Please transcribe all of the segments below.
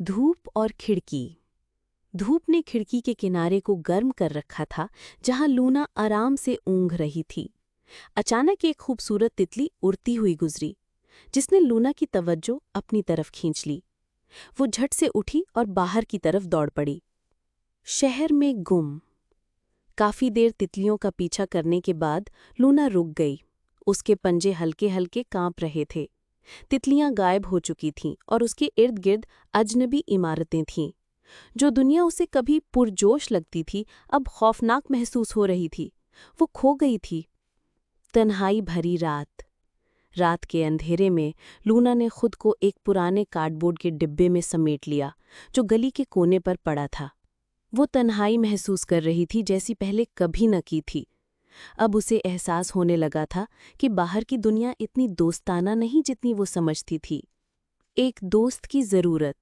धूप और खिड़की। धूप ने खिड़की के किनारे को गर्म कर रखा था, जहां लूना आराम से ऊँघ रही थी। अचानक एक खूबसूरत तितली उड़ती हुई गुजरी, जिसने लूना की तवज्जो अपनी तरफ खींच ली। वो झट से उठी और बाहर की तरफ दौड़ पड़ी। शहर में गुम। काफी देर तितलियों का पीछा करने के बाद लूना रुक गई। उसके पंजे हल्के हल्के कांप रहे थे। तितलियां गायब हो चुकी थीं और उसके इर्द गिर्द अजनबी इमारतें थीं। जो दुनिया उसे कभी पुरजोश लगती थी, अब खौफनाक महसूस हो रही थी। वो खो गई थी। तन्हाई भरी रात। रात के अंधेरे में लूना ने खुद को एक पुराने कार्डबोर्ड के डिब्बे में समेट लिया, जो गली के कोने पर पड़ा था। वो तन्हाई महसूस कर रही थी जैसी पहले कभी न की थी। अब उसे एहसास होने लगा था कि बाहर की दुनिया इतनी दोस्ताना नहीं जितनी वो समझती थी। एक दोस्त की ज़रूरत।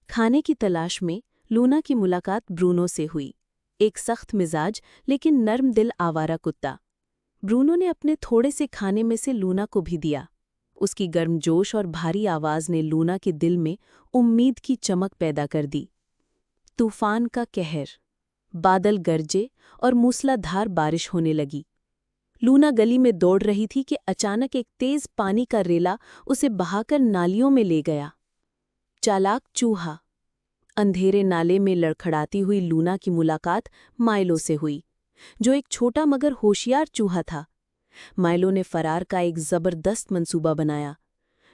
खाने की तलाश में लूना की मुलाकात ब्रूनो से हुई। एक सख्त मिजाज लेकिन नर्म दिल आवारा कुत्ता। ब्रूनो ने अपने थोड़े से खाने में से लूना को भी दिया। उसकी गर्मजोश और भारी आवाज़ ने लूना के दिल में उम्मीद की चमक पैदा कर दी। तूफान का कहर। बादल गरजे और मूसलाधार बारिश होने लगी। लूना गली में दौड़ रही थी कि अचानक एक तेज पानी का रेला उसे बहाकर नालियों में ले गया। चालाक चूहा। अंधेरे नाले में लड़खड़ाती हुई लूना की मुलाकात माइलो से हुई, जो एक छोटा मगर होशियार चूहा था। माइलो ने फरार का एक जबरदस्त मंसूबा बनाया।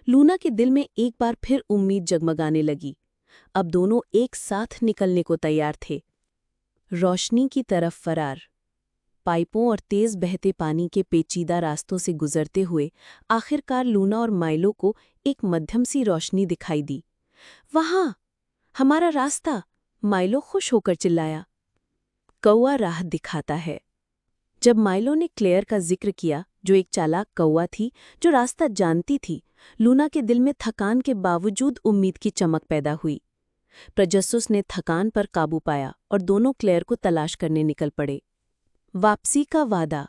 लूना के दिल में एक बार फिर उम्मीद जगमगाने लगी। अब दोनों एक साथ निकलने को तैयार थे। रोशनी की तरफ फरार। पाइपों और तेज बहते पानी के पेचीदा रास्तों से गुजरते हुए आखिरकार लूना और माइलो को एक मध्यम सी रोशनी दिखाई दी। वहां हमारा रास्ता! माइलो खुश होकर चिल्लाया। कौआ राह दिखाता है। जब माइलो ने क्लेयर का जिक्र किया, जो एक चालाक कौआ थी जो रास्ता जानती थी, लूना के दिल में थकान के बावजूद उम्मीद की चमक पैदा हुई। प्रजसुस ने थकान पर काबू पाया और दोनों क्लेयर को तलाश करने निकल पड़े। वापसी का वादा।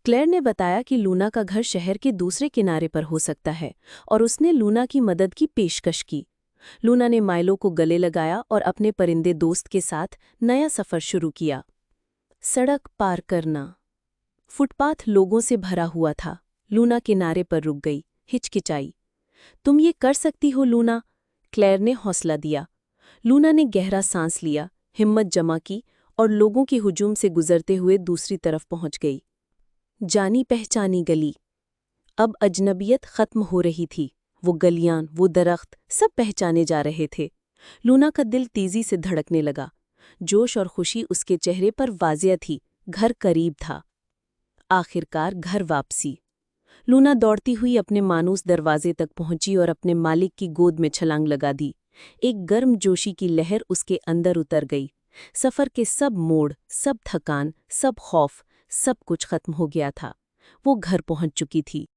क्लेयर ने बताया कि लूना का घर शहर के दूसरे किनारे पर हो सकता है और उसने लूना की मदद की पेशकश की। लूना ने माइलो को गले लगाया और अपने परिंदे दोस्त के साथ नया सफ़र शुरू किया। सड़क पार करना। फुटपाथ लोगों से भरा हुआ था। लूना किनारे पर रुक गई, हिचकिचाई। तुम ये कर सकती हो लूना, क्लेयर ने हौसला दिया। लूना ने गहरा सांस लिया, हिम्मत जमा की और लोगों के हुजूम से गुजरते हुए दूसरी तरफ पहुंच गई। जानी पहचानी गली। अब अजनबियत खत्म हो रही थी। वो गलियां, वो दरख्त, सब पहचाने जा रहे थे। लूना का दिल तेजी से धड़कने लगा। जोश और खुशी उसके चेहरे पर वाज़िया थी। घर करीब था। आखिरकार घर वापसी। लूना दौड़ती हुई अपने मानूस दरवाजे तक पहुंची और अपने मालिक की गोद में छलांग लगा दी। एक गर्म जोशी की लहर उसके अंदर उतर गई। सफ़र के सब मोड़, सब थकान, सब खौफ, सब कुछ खत्म हो गया था। वो घर पहुंच चुकी थी।